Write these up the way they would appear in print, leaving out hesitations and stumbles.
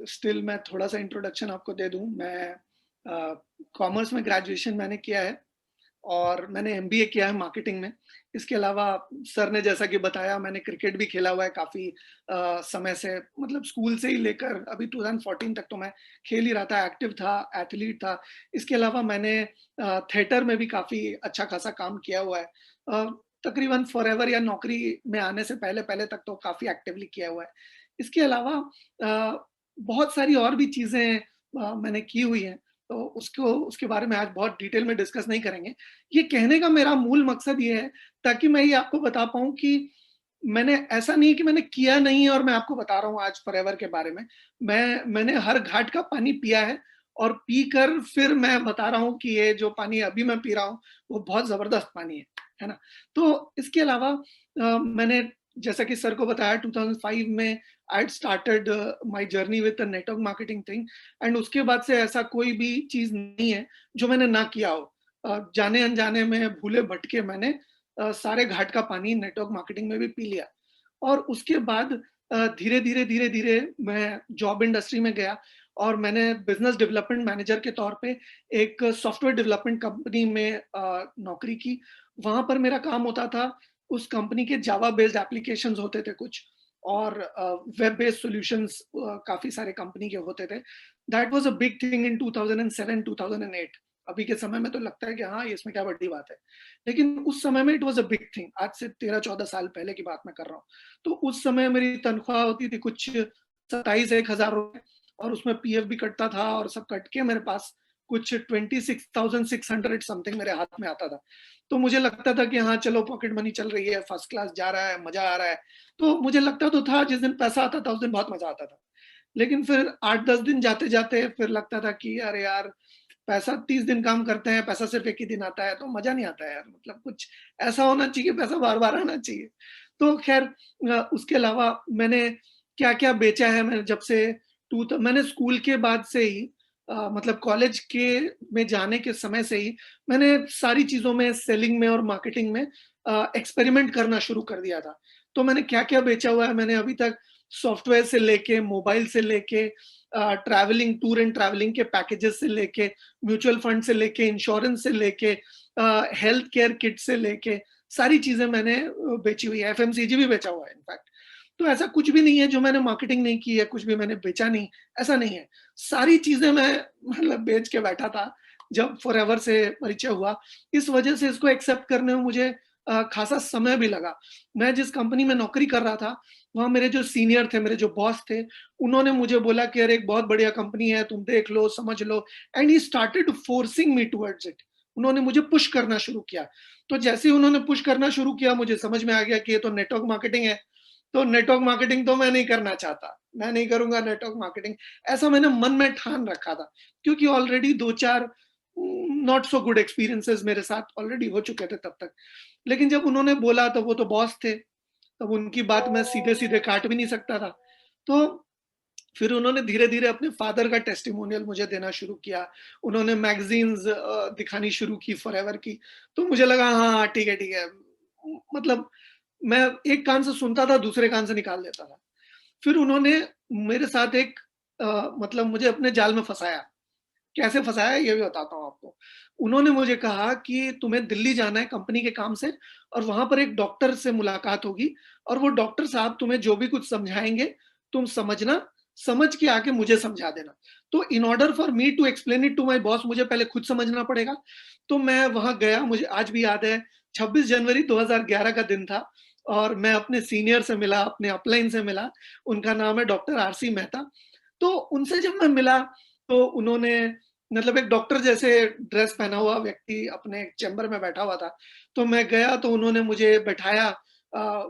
Still मैं थोड़ा-सा introduction आपको दे दूँ। मैं कॉमर्स में ग्रेजुएशन मैंने किया है और मैंने एमबीए किया है मार्केटिंग में। इसके अलावा सर ने जैसा कि बताया, मैंने क्रिकेट भी खेला हुआ है काफ़ी समय से, मतलब स्कूल से ही लेकर अभी 2014 तक तो मैं खेल ही रहा था, एक्टिव था, एथलीट था। इसके अलावा मैंने थिएटर में भी काफ़ी अच्छा खासा काम किया हुआ है। अ, तकरीबन फॉरएवर या नौकरी में आने से पहले-पहले तक तो काफ़ी एक्टिवली किया हुआ है। इसके अलावा बहुत सारी और भी चीज़ें मैंने की हुई हैं, तो उसको उसके बारे में आज बहुत डिटेल में डिस्कस नहीं करेंगे। ये कहने का मेरा मूल मकसद ये है, ताकि मैं ये आपको बता पाऊँ कि मैंने ऐसा नहीं है कि मैंने किया नहीं है और मैं आपको बता रहा हूँ आज फॉरएवर के बारे में। मैंने हर घाट का पानी पिया है और पीकर फिर मैं बता रहा हूँ कि ये जो पानी अभी मैं पी रहा हूँ, वो बहुत ज़बरदस्त पानी है ना? तो इसके अलावा मैंने जैसा कि सर को बताया 2005 में I had started my journey with the network marketing thing and उसके बाद से ऐसा कोई भी चीज़ नहीं है, जो मैंने ना किया हो। जाने-अनजाने में, भूले-भटके मैंने सारे घाट का पानी नेटवर्क मार्केटिंग में भी पी लिया। और उसके बाद धीरे-धीरे मैं जॉब इंडस्ट्री में गया और मैंने बिज़नेस डेवलपमेंट मैनेजर के तौर पे एक सॉफ्टवेयर डेवलपमेंट कंपनी में नौकरी की। वहाँ पर मेरा काम होता था, उस कंपनी के जावा बेस्ड एप्लीकेशंस होते थे कुछ और वेब बेस्ड सॉल्यूशंस काफ़ी सारे कंपनी के होते थे। That was a big thing in 2007-2008। अभी के समय में तो लगता है कि हाँ, ये इसमें क्या बड़ी बात है। लेकिन उस समय में it was a big thing. आज से 13-14 साल पहले की बात मैं कर रहा हूँ। तो उस समय मेरी तनख्वाह होती थी कुछ 27,000-1,000 रुपए और उसमें पीएफ भी कटता था और सब कट के मेरे पास कुछ 26,600 समथिंग मेरे हाथ में आता था। तो मुझे लगता था कि हाँ, चलो पॉकेट मनी चल रही है, फर्स्ट क्लास जा रहा है, मज़ा आ रहा है। तो मुझे लगता तो था जिस दिन पैसा आता था, उस दिन बहुत मज़ा आता था। लेकिन फिर 8-10 दिन जाते-जाते फिर लगता था कि अरे यार, पैसा 30 दिन काम करते हैं, पैसा सिर्फ़ 1 ही दिन आता है, तो मज़ा नहीं आता है यार। मतलब कुछ ऐसा होना चाहिए, पैसा बार-बार आना चाहिए। तो ख़ैर उसके अलावा मैंने क्या-क्या बेचा है, मैंने जब से मैंने स्कूल के बाद से ही मतलब कॉलेज के में जाने के समय से ही मैंने सारी चीज़ों में, सेलिंग में और मार्केटिंग में एक्सपेरिमेंट करना शुरू कर दिया था। तो मैंने क्या-क्या बेचा हुआ है, मैंने अभी तक सॉफ्टवेयर से लेके, मोबाइल से लेके ट्रैवलिंग, टूर एंड ट्रैवलिंग के पैकेजेस से लेके, म्यूचुअल फंड से लेके, इंश्योरेंस से लेके हेल्थ केयर किट से लेके, सारी चीज़ें मैंने बेची हुई है। एफएमसीजी भी बेचा हुआ है इनफैक्ट। तो ऐसा कुछ भी नहीं है जो मैंने मार्केटिंग नहीं की है, कुछ भी मैंने बेचा नहीं, ऐसा नहीं है। सारी चीज़ें मैं मतलब बेच के बैठा था, जब फॉरएवर से परिचय हुआ। इस वजह से इसको एक्सेप्ट करने में मुझे खासा समय भी लगा। मैं जिस कंपनी में नौकरी कर रहा था, वहाँ मेरे जो सीनियर थे, मेरे जो बॉस थे, उन्होंने मुझे बोला कि अरे एक बहुत बढ़िया कंपनी है, तुम देख लो, समझ लो and he started forcing me towards it. उन्होंने मुझे पुश करना शुरू किया। तो जैसे ही उन्होंने पुश करना शुरू किया, मुझे समझ में आ गया कि ये तो नेटवर्क मार्केटिंग है। तो नेटवर्क मार्केटिंग तो मैं नहीं करना चाहता। मैं नहीं करूँगा नेटवर्क मार्केटिंग, ऐसा मैंने मन में ठान रखा था। क्योंकि already 2-4 not so good experiences मेरे साथ ऑलरेडी हो चुके थे तब तक। लेकिन जब उन्होंने बोला तो वो तो बॉस थे, तब उनकी बात मैं सीधे-सीधे काट भी नहीं सकता था। तो फिर उन्होंने धीरे-धीरे अपने फादर का टेस्टिमोनियल मुझे देना शुरू किया। उन्होंने मैगज़ीन्स दिखानी शुरू की फॉरएवर की। तो मुझे लगा हाँ, हाँ, ठीक है। मतलब मैं एक कान से सुनता था, दूसरे कान से निकाल देता था। फिर उन्होंने मेरे साथ एक मतलब मुझे अपने जाल में फँसाया। कैसे फँसाया ये भी बताता हूँ आपको। उन्होंने मुझे कहा कि तुम्हें दिल्ली जाना है कंपनी के काम से और वहाँ पर एक डॉक्टर से मुलाकात होगी और वो डॉक्टर साहब तुम्हें जो भी कुछ समझाएँगे, तुम समझना, समझ के आके मुझे समझा देना। तो in order for me to explain it to my boss, मुझे पहले खुद समझना पड़ेगा। तो मैं वहाँ गया, मुझे आज भी याद है 26 जनवरी 2011 का दिन था और मैं अपने सीनियर से मिला, अपने अपलाइन से मिला। उनका नाम है डॉक्टर आरसी मेहता। तो उनसे जब मैं मिला, तो उन्होंने मतलब एक डॉक्टर जैसे ड्रेस पहना हुआ व्यक्ति अपने चैम्बर में बैठा हुआ था। तो मैं गया तो उन्होंने मुझे बैठाया,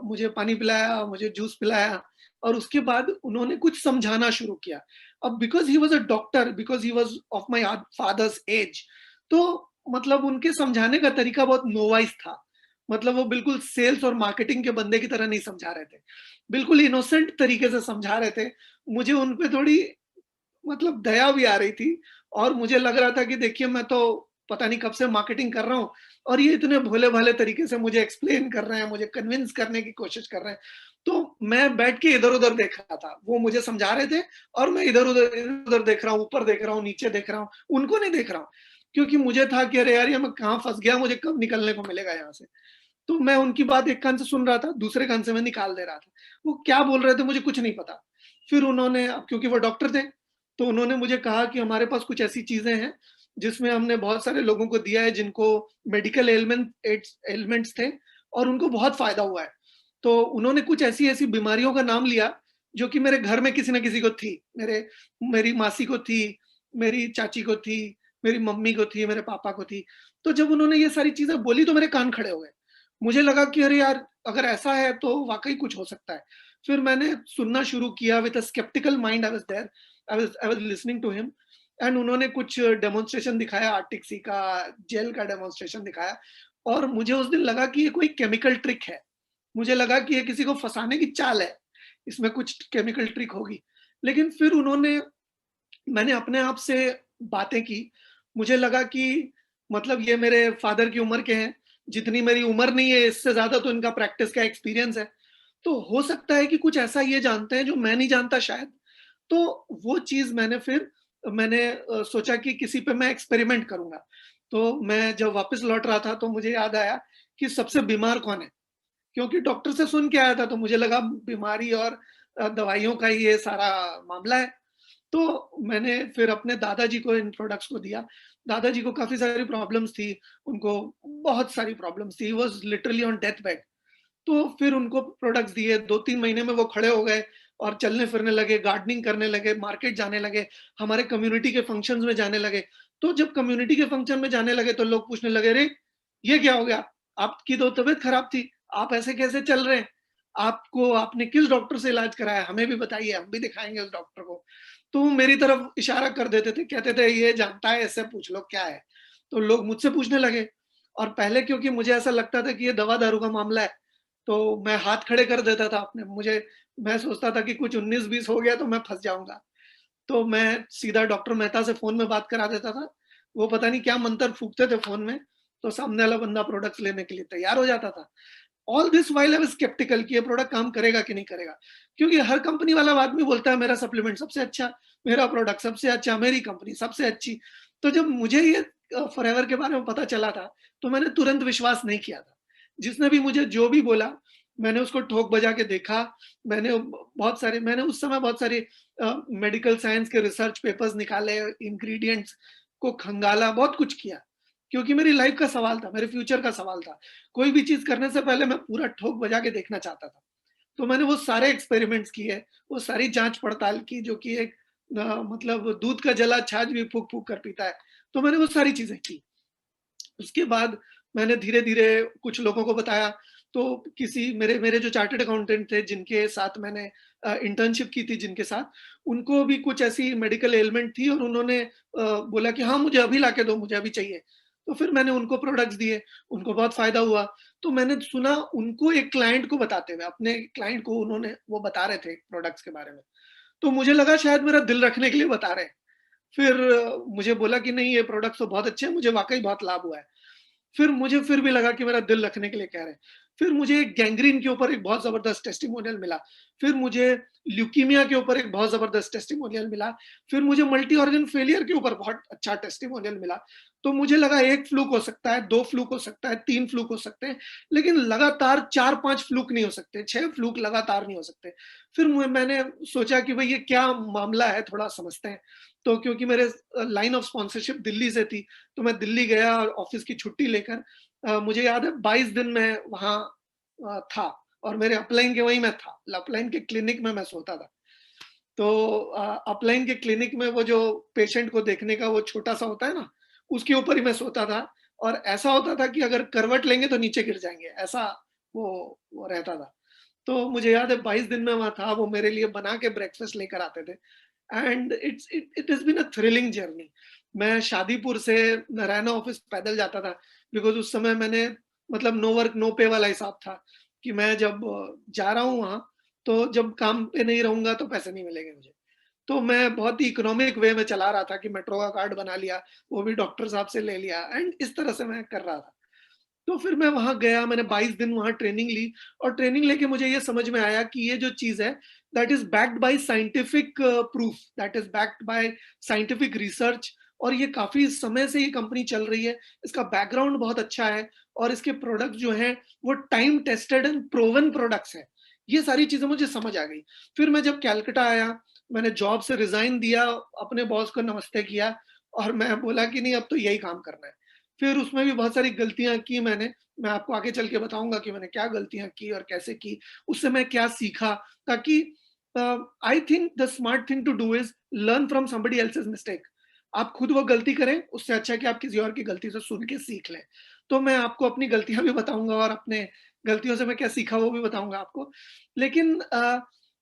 मुझे पानी पिलाया, मुझे जूस पिलाया और उसके बाद उन्होंने कुछ समझाना शुरू किया। अब because he was a doctor, because he was of my father's age, तो मतलब उनके समझाने का तरीका बहुत नोवाइज़ था। मतलब वो बिल्कुल सेल्स और मार्केटिंग के बंदे की तरह नहीं समझा रहे थे। बिल्कुल इनोसेंट तरीके से समझा रहे थे। मुझे उन पे थोड़ी मतलब दया भी आ रही थी और मुझे लग रहा था कि देखिए मैं तो पता नहीं कब से मार्केटिंग कर रहा हूँ और ये इतने भोले-भाले तरीके से मुझे एक्सप्लेन कर रहे हैं, मुझे कन्विंस करने की कोशिश कर रहे हैं। तो मैं बैठ के इधर-उधर देख रहा था। वो मुझे समझा रहे थे और मैं इधर-उधर देख रहा हूँ, ऊपर देख रहा हूँ, नीचे देख रहा हूँ, उनको नहीं देख रहा हूँ। क्योंकि मुझे था कि अरे यार, ये मैं कहाँ फँस गया, मुझे कब निकलने को मिलेगा यहाँ से। तो मैं उनकी बात एक कान से सुन रहा था, दूसरे कान से मैं निकाल दे रहा था। वो क्या बोल रहे थे मुझे कुछ नहीं पता। फिर उन्होंने, क्योंकि वो डॉक्टर थे, तो उन्होंने मुझे कहा कि हमारे पास कुछ ऐसी चीज़ें हैं, जिसमें हमने बहुत सारे लोगों को दिया है जिनको मेडिकल एलिमेंट्स थे और उनको बहुत फ़ायदा हुआ है। तो उन्होंने कुछ ऐसी-ऐसी बीमारियों का नाम लिया, जो कि मेरे घर में किसी न किसी को थी। मेरी मासी को थी, मेरी चाची को थी, मेरी मम्मी को थी, मेरे पापा को थी। तो जब उन्होंने ये सारी चीज़ें बोली तो मेरे कान खड़े हो गए। मुझे लगा कि अरे यार! अगर ऐसा है तो वाक़ई कुछ हो सकता है। फिर मैंने सुनना शुरू किया with a sceptical mind. I was there, I was listening to him and उन्होंने कुछ डेमोंस्ट्रेशन दिखाया, आर्टिक-सी का जेल का डेमोंस्ट्रेशन दिखाया और मुझे उस दिन लगा कि ये कोई केमिकल ट्रिक है। मुझे लगा कि ये किसी को फँसाने की चाल है, इसमें कुछ केमिकल ट्रिक होगी। लेकिन फिर मैंने अपने आप से बातें की। मुझे लगा कि मतलब ये मेरे फ़ादर की उम्र के हैं, जितनी मेरी उम्र नहीं है, इससे ज़्यादा तो इनका प्रैक्टिस का एक्सपीरियंस है। तो हो सकता है कि कुछ ऐसा ये जानते हैं जो मैं नहीं जानता शायद। तो वो चीज़ मैंने सोचा कि किसी पे मैं एक्सपेरिमेंट करूँगा। तो मैं जब वापस लौट रहा था तो मुझे याद आया कि सबसे बीमार कौन है? क्योंकि डॉक्टर से सुन के आया था तो मुझे लगा बीमारी और दवाइयों का ही ये सारा मामला है। तो मैंने फिर अपने दादाजी को इन प्रोडक्ट्स को दिया। दादाजी को काफ़ी सारी प्रॉब्लम्स थी, उनको बहुत सारी प्रॉब्लम्स थी, he was literally on death bed. तो फिर उनको प्रोडक्ट्स दिए, 2-3 महीने में वो खड़े हो गए और चलने-फिरने लगे, गार्डनिंग करने लगे, मार्केट जाने लगे, हमारे कम्युनिटी के फंक्शंस में जाने लगे। तो जब कम्युनिटी के फंक्शन में जाने लगे तो लोग पूछने लगे, "अरे! ये क्या हो गया? आपकी तो तबीयत खराब थी, आप ऐसे कैसे चल रहे हैं? आपने किस डॉक्टर से इलाज कराया? हमें भी बताइए, हम भी दिखाएँगे उस डॉक्टर को।" तो वो मेरी तरफ इशारा कर देते थे, कहते थे, "ये जानता है, इससे पूछ लो क्या है?" तो लोग मुझसे पूछने लगे और पहले क्योंकि मुझे ऐसा लगता था कि ये दवा-दारू का मामला है, तो मैं हाथ खड़े कर देता था अपने। मैं सोचता था कि कुछ 19-20 हो गया तो मैं फँस जाऊँगा। तो मैं सीधा डॉक्टर मेहता से फ़ोन में बात करा देता था। वो पता नहीं क्या मंत्र फूँकते थे फ़ोन में, तो सामने वाला बंदा प्रोडक्ट्स लेने के लिए तैयार हो जाता था। All this while I was sceptical कि ये प्रोडक्ट काम करेगा कि नहीं करेगा। क्योंकि हर कंपनी वाला आदमी बोलता है मेरा सप्लीमेंट सबसे अच्छा, मेरा प्रोडक्ट सबसे अच्छा, मेरी कंपनी सबसे अच्छी। तो जब मुझे ये फॉरएवर के बारे में पता चला था, तो मैंने तुरंत विश्वास नहीं किया था। जिसने भी मुझे जो भी बोला, मैंने उसको ठोक बजा के देखा। मैंने उस समय बहुत सारे मेडिकल साइंस के रिसर्च पेपर्स निकाले, इंग्रीडिएंट्स को खंगाला, बहुत कुछ किया। क्योंकि मेरी लाइफ का सवाल था, मेरे फ्यूचर का सवाल था। कोई भी चीज़ करने से पहले मैं पूरा ठोक बजा के देखना चाहता था। तो मैंने वो सारे एक्सपेरिमेंट्स किए, वो सारी जाँच-पड़ताल की जो कि एक मतलब दूध का जला छाछ भी फूँक-फूँक कर पीता है। तो मैंने वो सारी चीज़ें की। उसके बाद मैंने धीरे-धीरे कुछ लोगों को बताया, तो किसी मेरे मेरे जो चार्टर्ड अकाउंटेंट थे जिनके साथ मैंने इंटर्नशिप की थी जिनके साथ, उनको भी कुछ ऐसी मेडिकल एलिमेंट थी और उन्होंने बोला कि हाँ, मुझे अभी लाके दो, मुझे अभी चाहिए। तो फिर मैंने उनको प्रोडक्ट्स दिए, उनको बहुत फ़ायदा हुआ। तो मैंने सुना उनको एक क्लाइंट को बताते हुए, अपने क्लाइंट को वो बता रहे थे प्रोडक्ट्स के बारे में। तो मुझे लगा शायद मेरा दिल रखने के लिए बता रहे हैं। फिर मुझे बोला कि नहीं, ये प्रोडक्ट्स तो बहुत अच्छे हैं, मुझे वाक़ई बहुत लाभ हुआ है। फिर भी लगा कि मेरा दिल रखने के लिए कह रहे हैं। फिर मुझे गैंग्रीन के ऊपर एक बहुत ज़बरदस्त टेस्टिमोनियल मिला। फिर मुझे ल्यूकीमिया के ऊपर एक बहुत ज़बरदस्त टेस्टिमोनियल मिला। फिर मुझे मल्टी ऑर्गन फेलियर के ऊपर बहुत अच्छा टेस्टिमोनियल मिला। तो मुझे लगा 1 फ्लूक हो सकता है, 2 फ्लूक हो सकता है, 3 फ्लूक हो सकते हैं, लेकिन लगातार 4-5 फ्लूक नहीं हो सकते, 6 फ्लूक लगातार नहीं हो सकते। फिर मैंने सोचा कि भई ये क्या मामला है, थोड़ा समझते हैं। तो क्योंकि मेरे लाइन ऑफ स्पॉन्सरशिप दिल्ली से थी, तो मैं दिल्ली गया और ऑफ़िस की छुट्टी लेकर मुझे याद है 22 दिन मैं वहाँ था और मेरे अपलाइन के वहीं मैं था। अपलाइन के क्लिनिक में मैं सोता था। तो अपलाइन के क्लिनिक में वो जो पेशेंट को देखने का वो छोटा-सा होता है ना, उसके ऊपर ही मैं सोता था और ऐसा होता था कि अगर करवट लेंगे तो नीचे गिर जाएँगे, ऐसा वो रहता था। तो मुझे याद है 22 दिन मैं वहाँ था, वो मेरे लिए बना के ब्रेकफ़ास्ट लेकर आते थे। And it has been a thrilling journey. मैं शादीपुर से नारायणा ऑफिस पैदल जाता था, बिकॉज़ उस समय मैंने मतलब नो वर्क नो पे वाला हिसाब था कि मैं जब जा रहा हूँ वहाँ, तो जब काम पे नहीं रहूँगा तो पैसे नहीं मिलेंगे मुझे। तो मैं बहुत ही इकोनॉमिक वे में चला रहा था कि मेट्रो का कार्ड बना लिया, वो भी डॉक्टर साहब से ले लिया एंड इस तरह से मैं कर रहा था। तो फिर मैं वहाँ गया, मैंने 22 दिन वहाँ ट्रेनिंग ली और ट्रेनिंग लेके मुझे ये समझ में आया कि ये जो चीज़ है, that is backed by scientific proof, that is backed by scientific research और ये काफ़ी समय से ये कंपनी चल रही है। इसका बैकग्राउंड बहुत अच्छा है और इसके प्रोडक्ट जो हैं, वो time tested and proven products हैं। ये सारी चीज़ें मुझे समझ आ गई। फिर मैं जब कलकत्ता आया, मैंने जॉब से रिज़ाइन दिया, अपने बॉस को नमस्ते किया और मैं बोला कि नहीं अब तो यही काम करना है। फिर उसमें भी बहुत सारी गलतियाँ की मैंने, मैं आपको आगे चल के बताऊँगा कि मैंने क्या गलतियाँ की और कैसे की, उससे मैं क्या सीखा ताकि I think the smart thing to do is learn from somebody else's mistake. आप खुद वो गलती करें, उससे अच्छा है कि आप किसी और की गलती से सुन के सीख लें। तो मैं आपको अपनी गलतियाँ भी बताऊँगा और अपने गलतियों से मैं क्या सीखा वो भी बताऊँगा आपको। लेकिन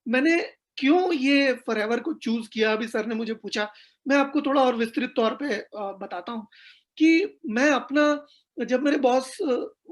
मैंने क्यों ये फॉरएवर को चूज़ किया, अभी सर ने मुझे पूछा, मैं आपको थोड़ा और विस्तृत तौर पे बताता हूँ कि मैं अपना, जब मेरे बॉस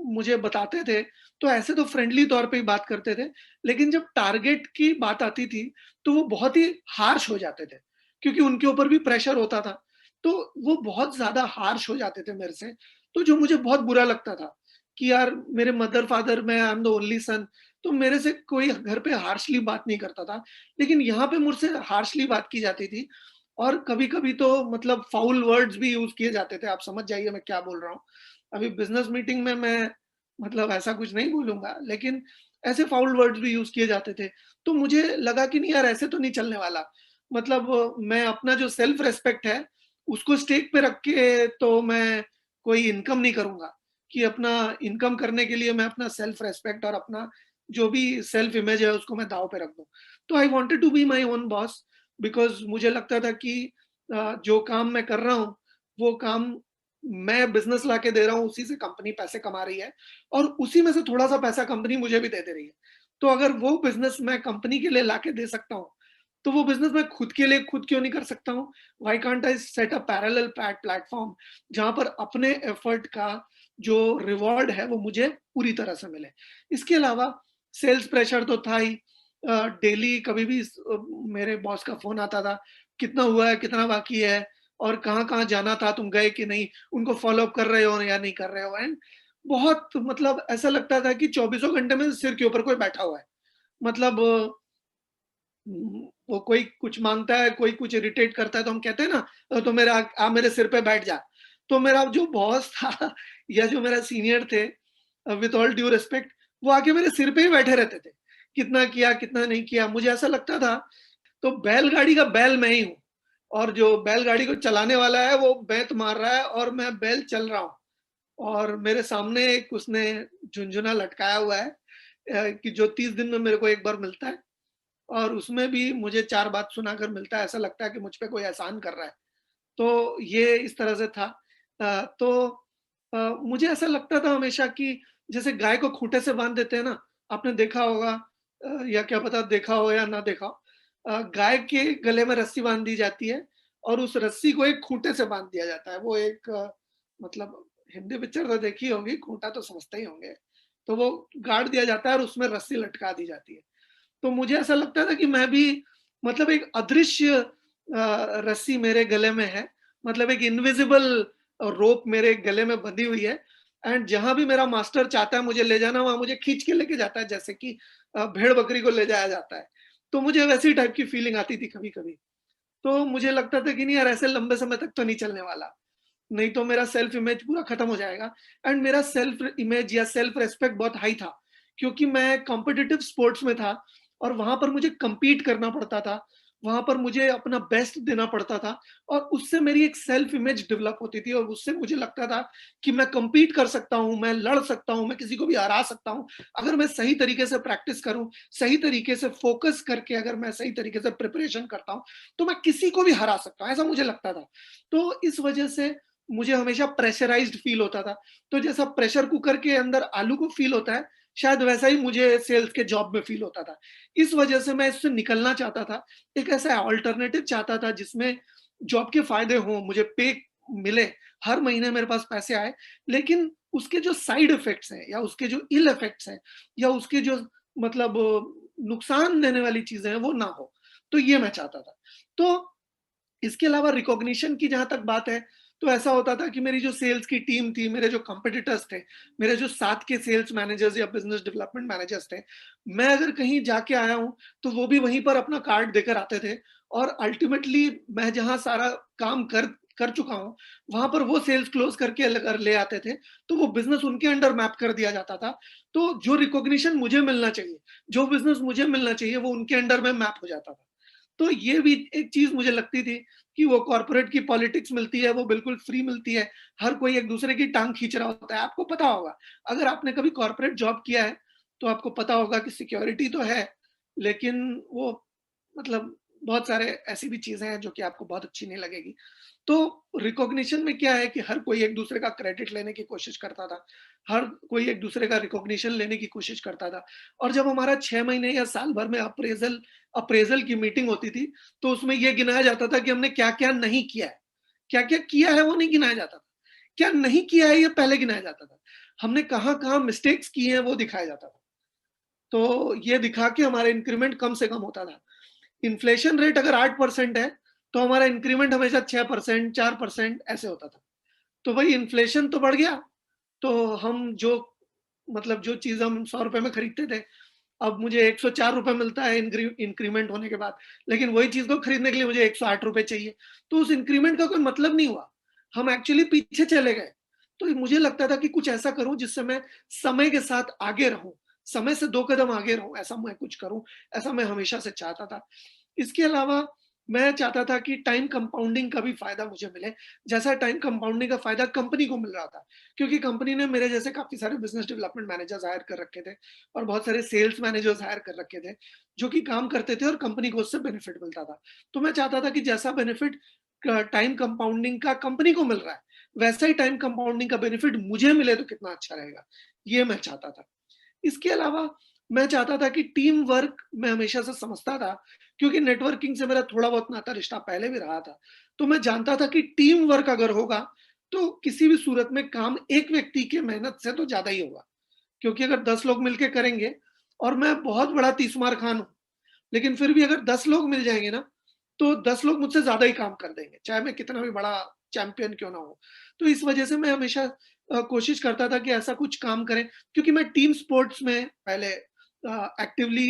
मुझे बताते थे, तो ऐसे तो फ्रेंडली तौर पे ही बात करते थे, लेकिन जब टारगेट की बात आती थी, तो वो बहुत ही हार्श हो जाते थे, क्योंकि उनके ऊपर भी प्रेशर होता था। तो वो बहुत ज़्यादा हार्श हो जाते थे मेरे से, तो जो मुझे बहुत बुरा लगता था कि यार मेरे मदर-फादर, मैं I am the only son, तो मेरे से कोई घर पे हार्शली बात नहीं करता था। लेकिन यहाँ पे मुझसे हार्शली बात की जाती थी और कभी-कभी तो मतलब फाउल वर्ड्स भी यूज़ किए जाते थे, आप समझ जाइए मैं क्या बोल रहा हूँ। अभी बिज़नेस मीटिंग में मैं मतलब ऐसा कुछ नहीं बोलूँगा, लेकिन ऐसे फाउल वर्ड्स भी यूज़ किए जाते थे। तो मुझे लगा कि नहीं यार ऐसे तो नहीं चलने वाला। मतलब मैं अपना जो सेल्फ रिस्पेक्ट है, उसको स्टेक पे रख के तो मैं कोई इनकम नहीं करूँगा, कि अपना इनकम करने के लिए मैं अपना सेल्फ रिस्पेक्ट और अपना जो भी सेल्फ इमेज है उसको मैं दाँव पे रख दूँ। तो I wanted to be my own boss because मुझे लगता था कि जो काम मैं कर रहा हूँ, वो काम मैं बिज़नेस लाके दे रहा हूँ, उसी से कंपनी पैसे कमा रही है और उसी में से थोड़ा-सा पैसा कंपनी मुझे भी दे दे रही है। तो अगर वो बिज़नेस मैं कंपनी के लिए लाके दे सकता हूँ, तो वो बिज़नेस मैं खुद के लिए खुद क्यों नहीं कर सकता हूँ? Why can't I set a parallel platform जहाँ पर अपने एफर्ट का जो रिवॉर्ड है, वो मुझे पूरी तरह से मिले। इसके अलावा सेल्स प्रेशर तो था ही, डेली कभी भी मेरे बॉस का फ़ोन आता था, कितना हुआ है, कितना बाकी है और कहाँ-कहाँ जाना था, तुम गए कि नहीं? उनको फ़ॉलो अप कर रहे हो या नहीं कर रहे हो एंड बहुत मतलब ऐसा लगता था कि चौबीसों घंटे में सिर के ऊपर कोई बैठा हुआ है। मतलब वो कोई कुछ माँगता है, कोई कुछ इरिटेट करता है तो हम कहते हैं ना, तो मेरा आ मेरे सिर पे बैठ जा। तो मेरा जो बॉस था या जो मेरा सीनियर थे, विथ ऑल ड्यू रिस्पेक्ट, वो आके मेरे सिर पे ही बैठे रहते थे। कितना किया, कितना नहीं किया, मुझे ऐसा लगता था तो बैलगाड़ी का बैल मैं ही हूँ और जो बैलगाड़ी को चलाने वाला है वो बेंत मार रहा है और मैं बैल चल रहा हूँ और मेरे सामने एक उसने झुनझुना लटकाया हुआ है, कि जो 30 दिन में मेरे को एक बार मिलता है और उसमें भी मुझे 4 बात सुनाकर मिलता है, ऐसा लगता है कि मुझ पे कोई एहसान कर रहा है। तो ये इस तरह से था। तो मुझे ऐसा लगता था हमेशा कि जैसे गाय को खूँटे से बाँध देते हैं ना, आपने देखा होगा, या क्या पता देखा हो या ना देखा हो। गाय के गले में रस्सी बाँध दी जाती है और उस रस्सी को एक खूँटे से बाँध दिया जाता है। वो एक मतलब हिंदी पिक्चर तो देखी होगी, खूँटा तो समझते ही होंगे। तो वो गाड़ दिया जाता है और उसमें रस्सी लटका दी जाती है। तो मुझे ऐसा लगता था कि मैं भी मतलब एक अदृश्य रस्सी मेरे गले में है, मतलब एक इनविजिबल रोप मेरे गले में बंधी हुई है एंड जहाँ भी मेरा मास्टर चाहता है मुझे ले जाना, वहाँ मुझे खींच के लेके जाता है जैसे कि भेड़-बकरी को ले जाया जाता है। तो मुझे वैसी टाइप की फीलिंग आती थी कभी-कभी। तो मुझे लगता था कि नहीं यार ऐसे लंबे समय तक तो नहीं चलने वाला। नहीं तो मेरा सेल्फ इमेज पूरा खत्म हो जाएगा एंड मेरा सेल्फ इमेज या सेल्फ रिस्पेक्ट बहुत हाई था क्योंकि मैं कॉम्पिटिटिव स्पोर्ट्स में था और वहां पर मुझे compete करना पड़ता था, वहां पर मुझे अपना बेस्ट देना पड़ता था और उससे मेरी एक सेल्फ इमेज डेवलप होती थी और उससे मुझे लगता था कि मैं compete कर सकता हूं, मैं लड़ सकता हूं, मैं किसी को भी हरा सकता हूं अगर मैं सही तरीके से प्रैक्टिस करूं, सही तरीके से फोकस करके अगर मैं सही तरीके से प्रिपरेशन करता हूं तो मैं किसी को भी हरा सकता हूं, ऐसा मुझे लगता था। तो इस वजह से मुझे हमेशा प्रेशराइज्ड फील होता था। तो जैसा प्रेशर कुकर के अंदर आलू को फील होता है, शायद वैसा ही मुझे सेल्स के जॉब में फील होता था। इस वजह से मैं इससे निकलना चाहता था। एक ऐसा अल्टरनेटिव चाहता था जिसमें जॉब के फ़ायदे हों, मुझे पे मिले, हर महीने मेरे पास पैसे आए, लेकिन उसके जो साइड इफ़ेक्ट्स हैं या उसके जो इल इफ़ेक्ट्स हैं या उसके जो मतलब नुकसान देने वाली चीज़ें हैं, वो ना हो। तो ये मैं चाहता था। तो इसके अलावा रिकॉग्निशन की जहाँ तक बात है, तो ऐसा होता था कि मेरी जो सेल्स की टीम थी, मेरे जो कॉम्पिटिटर्स थे, मेरे जो साथ के सेल्स मैनेजर्स या बिज़नेस डेवलपमेंट मैनेजर्स थे, मैं अगर कहीं जाके आया हूँ, तो वो भी वहीं पर अपना कार्ड देकर आते थे और अल्टीमेटली मैं जहाँ सारा काम कर कर चुका हूँ, वहाँ पर वो सेल्स क्लोज़ करके अगर ले आते थे, तो वो बिज़नेस उनके अंडर मैप कर दिया जाता था। तो जो रिकॉग्निशन मुझे मिलना चाहिए, जो बिज़नेस मुझे मिलना चाहिए, वो उनके अंडर में मैप हो जाता था। तो ये भी एक चीज़ मुझे लगती थी कि वो कॉर्पोरेट की पॉलिटिक्स मिलती है, वो बिल्कुल फ्री मिलती है। हर कोई एक-दूसरे की टाँग खींच रहा होता है। आपको पता होगा, अगर आपने कभी कॉर्पोरेट जॉब किया है, तो आपको पता होगा कि सिक्योरिटी तो है, लेकिन वो मतलब बहुत सारे ऐसी भी चीज़ें हैं जो कि आपको बहुत अच्छी नहीं लगेगी। तो रिकॉग्निशन में क्या है कि हर कोई एक-दूसरे का क्रेडिट लेने की कोशिश करता था। हर कोई एक-दूसरे का रिकॉग्निशन लेने की कोशिश करता था और जब हमारा 6 महीने या साल भर में अप्रेज़ल की मीटिंग होती थी, तो उसमें ये गिनाया जाता था कि हमने क्या-क्या नहीं किया है। क्या-क्या किया है वो नहीं गिनाया जाता था। क्या नहीं किया है ये पहले गिनाया जाता था। हमने कहाँ-कहाँ मिस्टेक्स की हैं वो दिखाया जाता था। तो ये दिखा के हमारा इंक्रीमेंट कम से कम होता था। इन्फ्लेशन रेट अगर 8% है, तो हमारा इंक्रीमेंट हमेशा 6%, 4% ऐसे होता था। तो वही इन्फ्लेशन तो बढ़ गया, तो हम जो मतलब जो चीज़ हम ₹100 में खरीदते थे, अब मुझे ₹104 मिलता है इंक्रीमेंट होने के बाद, लेकिन वही चीज़ को खरीदने के लिए मुझे ₹108 चाहिए। तो उस इंक्रीमेंट का कोई मतलब नहीं हुआ। हम एक्चुअली पीछे चले गए। तो मुझे लगता था कि कुछ ऐसा करूँ जिससे मैं समय के साथ आगे रहूँ, समय से 2 कदम आगे रहूँ, ऐसा मैं कुछ करूँ, ऐसा मैं हमेशा से चाहता था। इसके अलावा मैं चाहता था कि टाइम कंपाउंडिंग का भी फ़ायदा मुझे मिले, जैसा टाइम कंपाउंडिंग का फ़ायदा कंपनी को मिल रहा था। क्योंकि कंपनी ने मेरे जैसे काफ़ी सारे बिज़नेस डेवलपमेंट मैनेजर्स हायर कर रखे थे और बहुत सारे सेल्स मैनेजर्स हायर कर रखे थे, जो कि काम करते थे और कंपनी को उससे बेनिफिट मिलता था। तो मैं चाहता था कि जैसा बेनिफिट टाइम कंपाउंडिंग का कंपनी को मिल रहा है, वैसा ही टाइम कंपाउंडिंग का बेनिफिट मुझे मिले तो कितना अच्छा रहेगा, ये मैं चाहता था। इसके अलावा मैं चाहता था कि टीम वर्क मैं हमेशा से समझता था, क्योंकि नेटवर्किंग से मेरा थोड़ा बहुत नाता रिश्ता पहले भी रहा था। तो मैं जानता था कि टीम वर्क अगर होगा, तो किसी भी सूरत में काम एक व्यक्ति के मेहनत से तो ज़्यादा ही होगा। क्योंकि अगर 10 लोग मिलके करेंगे और मैं बहुत बड़ा तीसमार खान हूँ, लेकिन फिर भी अगर 10 लोग मिल जाएँगे ना, तो 10 लोग मुझसे ज़्यादा ही काम कर देंगे, चाहे मैं कितना भी बड़ा चैंपियन क्यों ना हूँ। तो इस वजह से मैं हमेशा कोशिश करता था कि ऐसा कुछ काम करें, क्योंकि मैं टीम स्पोर्ट्स में पहले एक्टिवली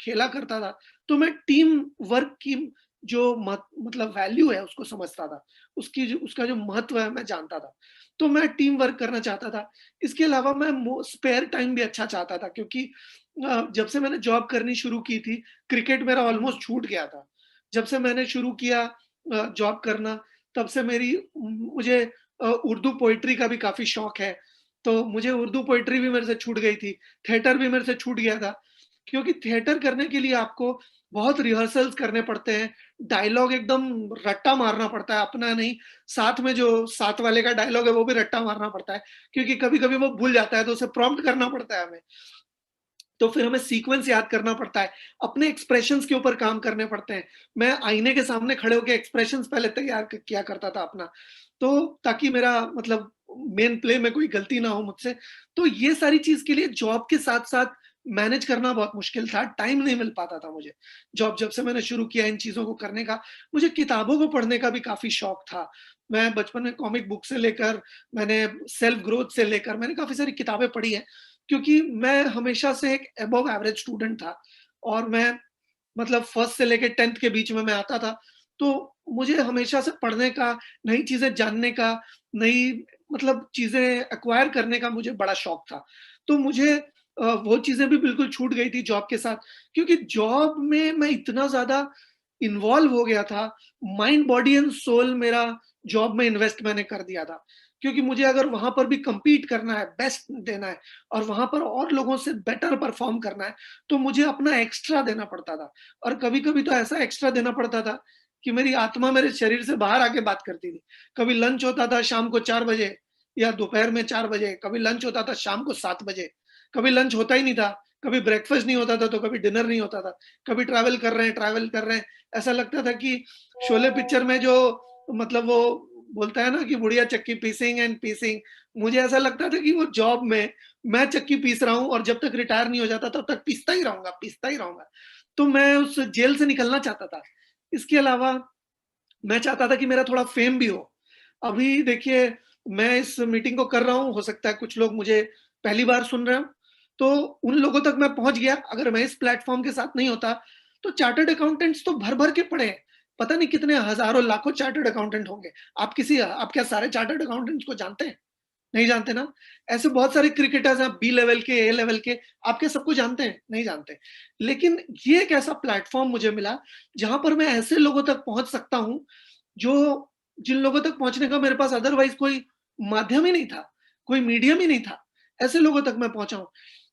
खेला करता था, तो मैं टीम वर्क की जो मतलब वैल्यू है उसको समझता था। उसका जो महत्व है मैं जानता था। तो मैं टीम वर्क करना चाहता था। इसके अलावा मैं स्पेयर टाइम भी अच्छा चाहता था, क्योंकि जब से मैंने जॉब करनी शुरू की थी, क्रिकेट मेरा ऑलमोस्ट छूट गया था। जब से मैंने शुरू किया जॉब करना, तब से मुझे उर्दू पोएट्री का भी काफ़ी शौक है। तो मुझे उर्दू पोएट्री भी मेरे से छूट गई थी, थिएटर भी मेरे से छूट गया था। क्योंकि थिएटर करने के लिए आपको बहुत रिहर्सल्स करने पड़ते हैं, डायलॉग एकदम रट्टा मारना पड़ता है, अपना नहीं, साथ में जो साथ वाले का डायलॉग है वो भी रट्टा मारना पड़ता है, क्योंकि कभी-कभी वो भूल जाता है तो उसे प्रॉम्प्ट करना पड़ता है हमें। तो फिर हमें सीक्वेंस याद करना पड़ता है, अपने एक्सप्रेशंस के ऊपर काम करने पड़ते हैं। मैं आईने के सामने खड़े होके एक्सप्रेशंस पहले तैयार किया करता था अपना, तो ताकि मेरा मतलब मेन प्ले में कोई गलती ना हो मुझसे। तो ये सारी चीज़ के लिए जॉब के साथ-साथ मैनेज करना बहुत मुश्किल था, टाइम नहीं मिल पाता था मुझे। जॉब जब से मैंने शुरू किया इन चीज़ों को करने का, मुझे किताबों को पढ़ने का भी काफ़ी शौक था। मैं बचपन में कॉमिक बुक से लेकर, मैंने सेल्फ ग्रोथ से लेकर मैंने काफ़ी सारी किताबें पढ़ी हैं। क्योंकि मैं हमेशा से एक अबव एवरेज स्टूडेंट था और मैं मतलब फर्स्ट से लेके 10th के बीच में मैं आता था। तो मुझे हमेशा से पढ़ने का, नई चीज़ें जानने का, नई मतलब चीज़ें एक्वायर करने का मुझे बड़ा शौक था। तो मुझे वो चीज़ें भी बिल्कुल छूट गई थी जॉब के साथ, क्योंकि जॉब में मैं इतना ज़्यादा इन्वॉल्व हो गया था, माइंड, बॉडी एंड सोल मेरा जॉब में इन्वेस्ट मैंने कर दिया था। क्योंकि मुझे अगर वहाँ पर भी कम्पीट करना है, बेस्ट देना है और वहाँ पर और लोगों से बेटर परफ़ॉर्म करना है, तो मुझे अपना एक्स्ट्रा देना पड़ता था। और कभी-कभी तो ऐसा एक्स्ट्रा देना पड़ता था कि मेरी आत्मा मेरे शरीर से बाहर आके बात करती थी। कभी लंच होता था शाम को 4 बजे या दोपहर में 4 बजे, कभी लंच होता था शाम को 7 बजे, कभी लंच होता ही नहीं था, कभी ब्रेकफ़ास्ट नहीं होता था, तो कभी डिनर नहीं होता था। कभी ट्रैवल कर रहे हैं, ऐसा लगता था कि शोले पिक्चर में जो मतलब वो बोलता है ना कि बुढ़िया चक्की पीसिंग एंड पीसिंग, मुझे ऐसा लगता था कि वो जॉब में मैं चक्की पीस रहा हूँ और जब तक रिटायर नहीं हो जाता तब तक पीसता ही रहूँगा, पीसता ही रहूँगा। तो मैं उस जेल से निकलना चाहता था। इसके अलावा मैं चाहता था कि मेरा थोड़ा फ़ेम भी हो। अभी देखिए, मैं इस मीटिंग को कर रहा हूँ, हो सकता है कुछ लोग मुझे पहली बार सुन रहे हों, तो उन लोगों तक मैं पहुँच गया। अगर मैं इस प्लेटफ़ॉर्म के साथ नहीं होता, तो चार्टर्ड अकाउंटेंट्स तो भर-भर के पड़े हैं। पता नहीं कितने हज़ारों, लाखों चार्टर्ड अकाउंटेंट होंगे। आप क्या सारे चार्टर्ड अकाउंटेंट्स को जानते हैं? नहीं जानते ना? ऐसे बहुत सारे क्रिकेटर्स हैं बी लेवल के, ए लेवल के, आप क्या सबको जानते हैं? नहीं जानते। लेकिन ये एक ऐसा प्लेटफ़ॉर्म मुझे मिला, जहाँ पर मैं ऐसे लोगों तक पहुँच सकता हूँ, जो जिन लोगों तक पहुँचने का मेरे पास अदरवाइज़ कोई माध्यम ही नहीं था, कोई मीडियम ही नहीं था। ऐसे लोगों तक मैं पहुँचा हूँ।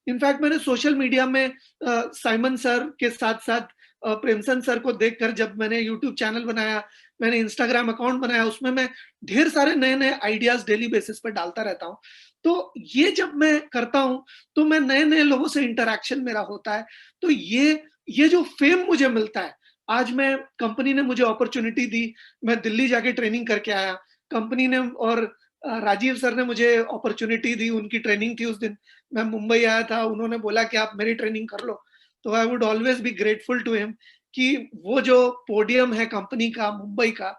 इनफैक्ट मैंने सोशल मीडिया में साइमन सर के साथ-साथ प्रेमचंद सर को देखकर जब मैंने यूट्यूब चैनल बनाया, मैंने इंस्टाग्राम अकाउंट बनाया, उसमें मैं ढेर सारे नए-नए आइडियाज़ डेली बेसिस पे डालता रहता हूँ। तो ये जब मैं करता हूँ, तो मैं नए-नए लोगों से इंटरैक्शन मेरा होता है। तो ये जो फ़ेम मुझे मिलता है, आज मैं कंपनी ने मुझे अपॉर्च्युनिटी दी, मैं दिल्ली जाके ट्रेनिंग करके आया। कंपनी ने और राजीव सर ने मुझे अपॉर्च्युनिटी दी, उनकी ट्रेनिंग थी उस दिन। मैं मुंबई आया था, उन्होंने बोला कि आप मेरी ट्रेनिंग कर लो। तो I would always be grateful to him कि वो जो पोडियम है कंपनी का, मुंबई का,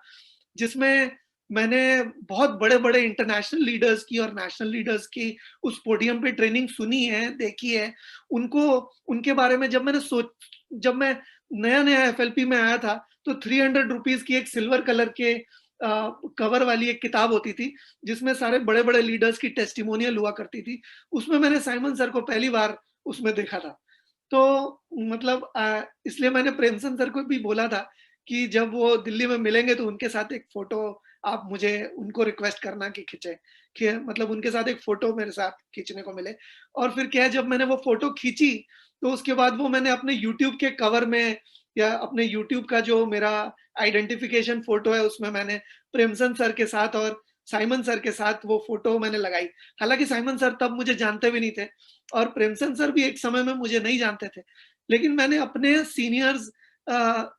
जिसमें मैंने बहुत बड़े-बड़े इंटरनेशनल लीडर्स की और नेशनल लीडर्स की उस पोडियम पे ट्रेनिंग सुनी है, देखी है। उनको उनके बारे में जब मैं नया-नया एफएलपी में आया था, तो ₹300 की एक सिल्वर कलर के कवर वाली एक किताब होती थी, जिसमें सारे बड़े-बड़े लीडर्स की टेस्टिमोनियल हुआ करती थी। उसमें मैंने साइमन सर को पहली बार उसमें देखा था। तो मतलब इसलिए मैंने प्रेमचंद सर को भी बोला था कि जब वो दिल्ली में मिलेंगे तो उनके साथ एक फ़ोटो आप मुझे उनको रिक्वेस्ट करना कि खींचे, कि मतलब उनके साथ एक फ़ोटो मेरे साथ खींचने को मिले। और फिर क्या है, जब मैंने वो फ़ोटो खींची, तो उसके बाद वो मैंने अपने यूट्यूब के कवर में या अपने यूट्यूब का जो मेरा आइडेंटिफ़िकेशन फ़ोटो है, उसमें मैंने प्रेमचंद सर के साथ और साइमन सर के साथ वो फ़ोटो मैंने लगाई। हालाँकि साइमन सर तब मुझे जानते भी नहीं थे और प्रेमचंद सर भी एक समय में मुझे नहीं जानते थे। लेकिन मैंने अपने सीनियर्स अ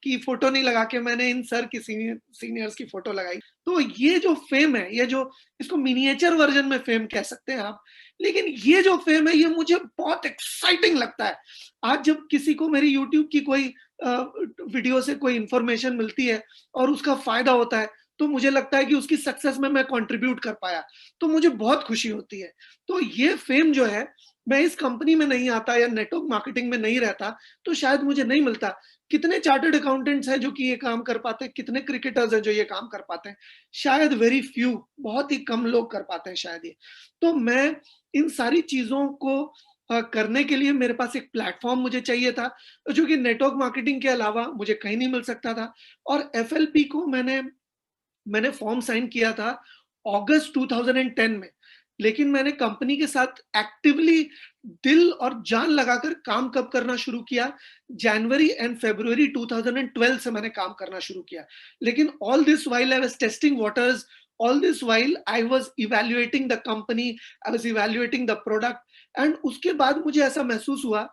की फ़ोटो नहीं लगा के मैंने इन सर की सीनियर्स की फ़ोटो लगाई। तो ये जो फ़ेम है, ये जो इसको मिनिएचर वर्ज़न में फ़ेम कह सकते हैं आप। लेकिन ये जो फ़ेम है, ये मुझे बहुत एक्साइटिंग लगता है। आज जब किसी को मेरी यूट्यूब की कोई अ, वीडियो से कोई इन्फॉर्मेशन मिलती है और उसका फ़ायदा होता है, तो मुझे लगता है कि उसकी सक्सेस में मैं कंट्रीब्यूट कर पाया, तो मुझे बहुत खुशी होती है। तो ये फ़ेम जो है, मैं इस कंपनी में नहीं आता या नेटवर्क मार्केटिंग में नहीं रहता, तो शायद मुझे नहीं मिलता। कितने चार्टर्ड अकाउंटेंट्स हैं जो कि ये काम कर पाते हैं, कितने क्रिकेटर्स हैं जो ये काम कर पाते हैं। शायद वेरी फ्यू, बहुत ही कम लोग कर पाते हैं शायद ये। तो मैं इन सारी चीज़ों को करने के लिए मेरे पास एक प्लेटफ़ॉर्म मुझे चाहिए था, जो कि नेटवर्क मार्केटिंग के अलावा मुझे कहीं नहीं मिल सकता था। और एफएलपी को मैंने मैंने फॉर्म साइन किया था अगस्त 2010 में। लेकिन मैंने कंपनी के साथ एक्टिवली दिल और जान लगाकर काम कब करना शुरू किया, जनवरी एंड फरवरी 2012 से मैंने काम करना शुरू किया। लेकिन all this while I was testing waters, all this while I was evaluating the company, I was evaluating the product. And उसके बाद मुझे ऐसा महसूस हुआ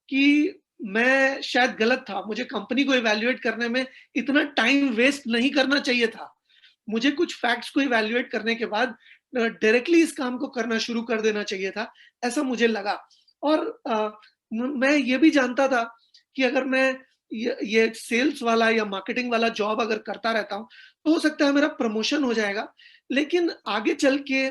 कि मैं शायद गलत था। मुझे कंपनी को इवैल्यूएट करने में इतना टाइम वेस्ट नहीं करना चाहिए था। मुझे कुछ फैक्ट्स को इवैल्यूएट करने के बाद डायरेक्टली इस काम को करना शुरू कर देना चाहिए था, ऐसा मुझे लगा। और मैं ये भी जानता था कि अगर मैं ये सेल्स वाला या मार्केटिंग वाला जॉब अगर करता रहता हूँ, तो हो सकता है मेरा प्रमोशन हो जाएगा। लेकिन आगे चल के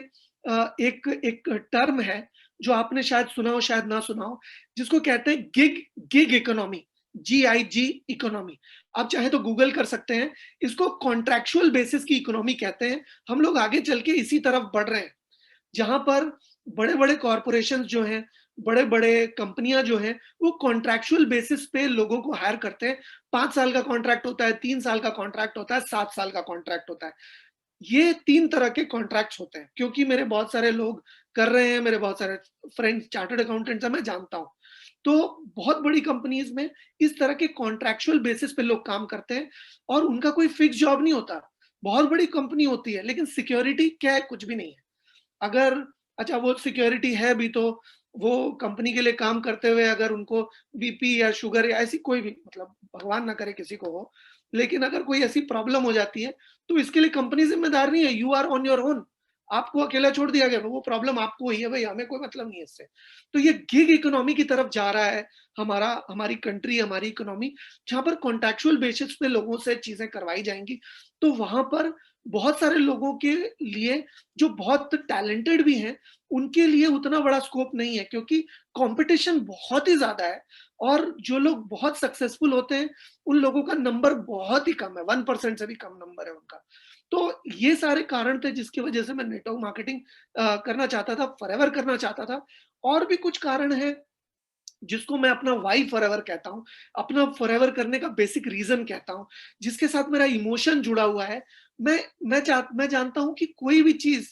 एक एक टर्म है, जो आपने शायद सुना हो, शायद ना सुना हो, जिसको कहते हैं gig gig economy, GIG economy. आप चाहें तो गूगल कर सकते हैं। इसको कॉन्ट्रैक्चुअल बेसिस की इकोनॉमी कहते हैं। हम लोग आगे चल के इसी तरफ बढ़ रहे हैं, जहाँ पर बड़े-बड़े कॉर्पोरेशंस जो हैं, बड़े-बड़े कंपनियाँ जो हैं, वो कॉन्ट्रैक्चुअल बेसिस पे लोगों को हायर करते हैं। 5 साल का कॉन्ट्रैक्ट होता है, 3 साल का कॉन्ट्रैक्ट होता है, 7 साल का कॉन्ट्रैक्ट होता है। ये 3 तरह के कॉन्ट्रैक्ट्स होते हैं, क्योंकि मेरे बहुत सारे लोग कर रहे हैं, मेरे बहुत सारे फ्रेंड्स चार्टर्ड अकाउंटेंट्स हैं, मैं जानता हूँ। तो बहुत बड़ी कंपनीज़ में इस तरह के कॉन्ट्रैक्चुअल बेसिस पे लोग काम करते हैं और उनका कोई फिक्स जॉब नहीं होता। बहुत बड़ी कंपनी होती है, लेकिन सिक्योरिटी क्या है? कुछ भी नहीं है। अगर अच्छा, वो सिक्योरिटी है भी, तो वो कंपनी के लिए काम करते हुए अगर उनको बीपी या शुगर या ऐसी कोई भी, मतलब भगवान ना करे किसी को हो, लेकिन अगर कोई ऐसी प्रॉब्लम हो जाती है, तो इसके लिए कंपनी ज़िम्मेदार नहीं है, you are on your own. आपको अकेला छोड़ दिया गया, वो प्रॉब्लम आपको हुई है भई, हमें कोई मतलब नहीं है इससे। तो ये गिग इकोनॉमी की तरफ जा रहा है हमारी कंट्री, हमारी इकोनॉमी, जहाँ पर कॉन्ट्रैक्चुअल बेसिस पे लोगों से चीज़ें करवाई जाएँगी। तो वहाँ पर बहुत सारे लोगों के लिए जो बहुत टैलेंटेड भी हैं, उनके लिए उतना बड़ा स्कोप नहीं है क्योंकि कॉम्पिटिशन बहुत ही ज़्यादा है और जो लोग बहुत सक्सेसफुल होते हैं, उन लोगों का नंबर बहुत ही कम है, 1% से भी कम नंबर है उनका। तो ये सारे कारण थे जिसकी वजह से मैं नेटवर्क मार्केटिंग करना चाहता था, फॉरएवर करना चाहता था। और भी कुछ कारण हैं जिसको मैं अपना व्हाई फॉरएवर कहता हूँ, अपना फॉरएवर करने का बेसिक रीज़न कहता हूँ, जिसके साथ मेरा इमोशन जुड़ा हुआ है। मैं जानता हूँ कि कोई भी चीज़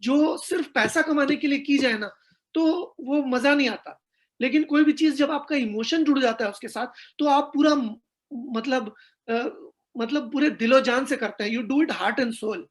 जो सिर्फ़ पैसा कमाने के लिए की जाए ना, तो वो मज़ा नहीं आता। लेकिन कोई भी चीज़ जब आपका इमोशन जुड़ जाता है उसके साथ, तो आप पूरा मतलब अ, मतलब पूरे दिलो-जान से करते हैं। You do it heart and soul.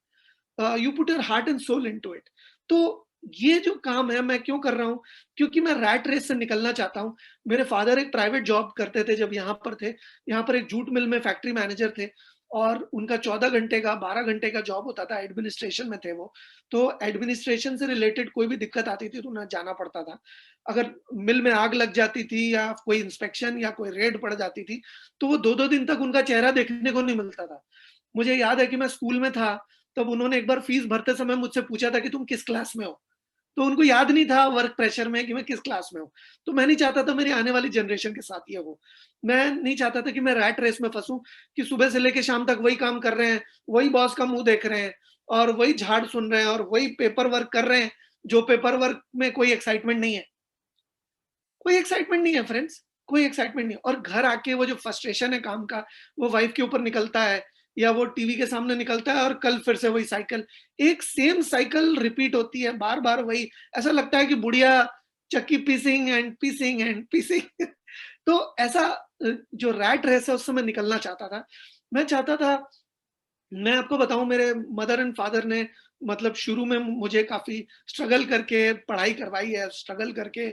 You put your heart and soul into it. तो ये जो काम है मैं क्यों कर रहा हूँ? क्योंकि मैं रैट रेस से निकलना चाहता हूँ। मेरे फादर एक प्राइवेट जॉब करते थे जब यहाँ पर थे। यहाँ पर एक जूट मिल में फैक्ट्री मैनेजर थे और उनका 14 घंटे का 12 घंटे का जॉब होता था, एडमिनिस्ट्रेशन में थे वो। तो एडमिनिस्ट्रेशन से रिलेटेड कोई भी दिक्कत आती थी तो उन्हें जाना पड़ता था। अगर मिल में आग लग जाती थी या कोई इंस्पेक्शन या कोई रेड पड़ जाती थी, तो वो 2-2 दिन तक उनका चेहरा देखने को नहीं मिलता था। मुझे याद है कि मैं स्कूल में था, तब उन्होंने एक बार फीस भरते समय मुझसे पूछा था कि तुम किस क्लास में हो? तो उनको याद नहीं था वर्क प्रेशर में कि मैं किस क्लास में हूँ। तो मैं नहीं चाहता था मेरी आने वाली जनरेशन के साथ ये हो। मैं नहीं चाहता था कि मैं रैट रेस में फँसूँ कि सुबह से लेके शाम तक वही काम कर रहे हैं, वही बॉस का मुँह देख रहे हैं और वही झाड़ सुन रहे हैं और वही पेपर वर्क कर रहे हैं, जो पेपर वर्क में कोई एक्साइटमेंट नहीं है। कोई एक्साइटमेंट नहीं है फ्रेंड्स, कोई एक्साइटमेंट नहीं है और घर आके वो जो फ्रस्ट्रेशन है काम का, वो वाइफ के ऊपर निकलता है या वो टीवी के सामने निकलता है और कल फिर से वही साइकिल, एक सेम साइकिल रिपीट होती है, बार-बार वही। ऐसा लगता है कि बुढ़िया चक्की पीसिंग एंड पीसिंग तो ऐसा जो रैट रेस है उससे मैं निकलना चाहता था। मैं चाहता था मैं आपको बताऊँ मेरे मदर एंड फादर ने मतलब शुरू में मुझे काफ़ी स्ट्रगल करके पढ़ाई करवाई है, स्ट्रगल करके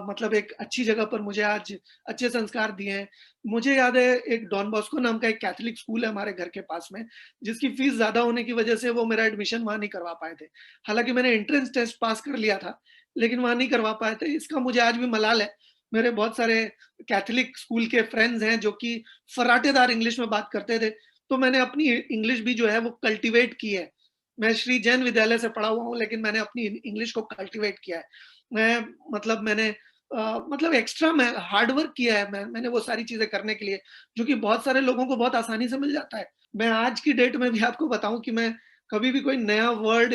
मतलब एक अच्छी जगह पर मुझे आज अच्छे संस्कार दिए हैं। मुझे याद है एक डॉन बॉस्को नाम का एक कैथोलिक स्कूल है हमारे घर के पास में, जिसकी फीस ज़्यादा होने की वजह से वो मेरा एडमिशन वहाँ नहीं करवा पाए थे। हालाँकि मैंने एंट्रेंस टेस्ट पास कर लिया था, लेकिन वहाँ नहीं करवा पाए थे। इसका मुझे आज भी मलाल है। मेरे बहुत सारे कैथोलिक स्कूल के फ्रेंड्स हैं जो कि फर्राटेदार इंग्लिश में बात करते थे, तो मैंने अपनी इंग्लिश भी जो है वो कल्टीवेट की है। मैं श्री जैन विद्यालय से पढ़ा हुआ हूँ लेकिन मैंने अपनी इंग्लिश को कल्टीवेट किया है। मैं मतलब मैंने मतलब एक्स्ट्रा मैं हार्ड वर्क किया है मैंने वो सारी चीज़ें करने के लिए, जो कि बहुत सारे लोगों को बहुत आसानी से मिल जाता है। मैं आज की डेट में भी आपको बताऊँ कि मैं कभी भी कोई नया वर्ड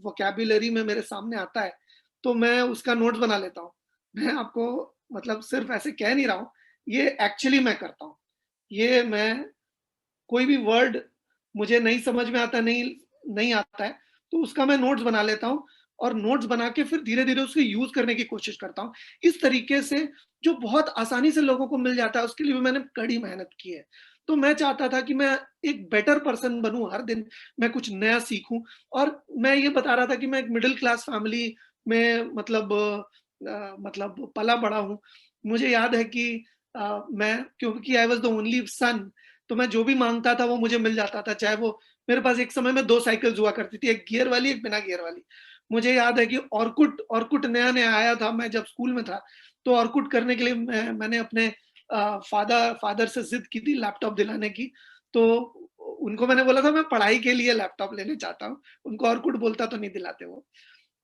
वोकैब्युलरी में मेरे सामने आता है, तो मैं उसका नोट्स बना लेता हूँ। मैं आपको मतलब सिर्फ़ ऐसे कह नहीं रहा हूँ, ये एक्चुअली मैं करता हूँ। ये मैं कोई भी वर्ड मुझे नहीं समझ में आता, नहीं नहीं आता है, तो उसका मैं नोट्स बना लेता हूँ और नोट्स बना के फिर धीरे-धीरे उसको यूज़ करने की कोशिश करता हूँ। इस तरीके से जो बहुत आसानी से लोगों को मिल जाता है, उसके लिए भी मैंने कड़ी मेहनत की है। तो मैं चाहता था कि मैं एक बेटर पर्सन बनूँ, हर दिन मैं कुछ नया सीखूँ और मैं ये बता रहा था कि मैं एक मिडल क्लास फैमिली में मतलब पला-बड़ा हूँ। मुझे याद है कि मैं क्योंकि I was the only son तो मैं जो भी माँगता था वो मुझे मिल जाता था, चाहे वो मेरे पास एक समय में 2 साइकिल्स हुआ करती थी, एक गियर वाली, एक बिना गियर वाली। मुझे याद है कि ऑरकुट नया-नया आया था, मैं जब स्कूल में था, तो ऑरकुट करने के लिए मैंने अपने फादर से ज़िद की थी लैपटॉप दिलाने की, तो उनको मैंने बोला था मैं पढ़ाई के लिए लैपटॉप लेना चाहता हूँ, उनको ऑरकुट बोलता तो नहीं दिलाते वो।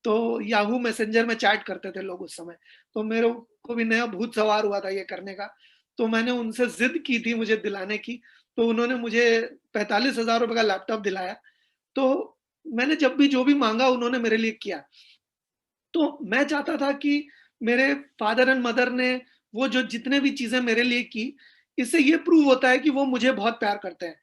तो याहू मैसेंजर में चैट करते थे लोग उस समय, तो मेरे को भी नया भूत सवार हुआ था ये करने का, तो मैंने उनसे ज़िद की थी मुझे दिलाने की, तो उन्होंने मुझे 45,000 रुपए का लैपटॉप दिलाया। तो मैंने जब भी जो भी माँगा उन्होंने मेरे लिए किया। तो मैं चाहता था कि मेरे फादर एंड मदर ने वो जो जितने भी चीज़ें मेरे लिए की, इससे ये प्रूव होता है कि वो मुझे बहुत प्यार करते हैं।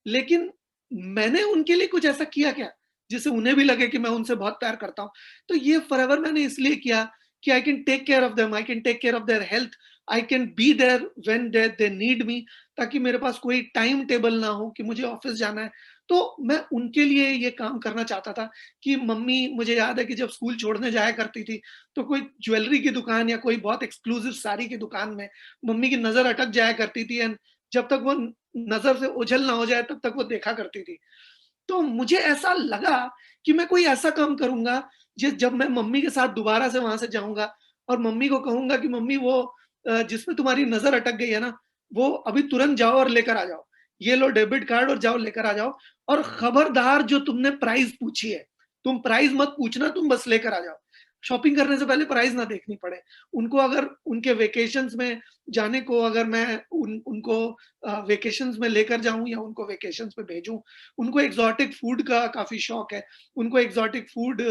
लेकिन मैंने उनके लिए कुछ ऐसा किया क्या, जिससे उन्हें भी लगे कि मैं उनसे बहुत प्यार करता हूँ? तो ये फॉरएवर मैंने इसलिए किया कि I can take care of them, I can take care of their health, I can be there when they need me ताकि मेरे पास कोई टाइम टेबल ना हो कि मुझे ऑफ़िस जाना है। तो मैं उनके लिए ये काम करना चाहता था कि मम्मी मुझे याद है कि जब स्कूल छोड़ने जाया करती थी, तो कोई ज्वेलरी की दुकान या कोई बहुत एक्सक्लूसिव साड़ी की दुकान में मम्मी की नज़र अटक जाया करती थी एंड जब तक वो नज़र से ओझल ना हो जाए तब तक वो देखा करती थी। तो मुझे ऐसा लगा कि मैं कोई ऐसा काम करूँगा जब मैं मम्मी के साथ दोबारा से वहाँ से जाऊँगा और मम्मी को कहूँगा कि मम्मी वो जिसमें तुम्हारी नज़र अटक गई है ना, वो अभी तुरंत जाओ और लेकर आ जाओ। ये लो डेबिट कार्ड और जाओ लेकर आ जाओ, और खबरदार जो तुमने प्राइस पूछी है, तुम प्राइस मत पूछना, तुम बस लेकर आ जाओ। शॉपिंग करने से पहले प्राइस ना देखनी पड़े। उनको अगर उनके वेकेशंस में जाने को अगर मैं उनको वेकेशंस में लेकर जाऊँ या उनको वेकेशंस पे भेजूँ, उनको एक्सोटिक फूड का काफ़ी शौक है, उनको एक्सोटिक फूड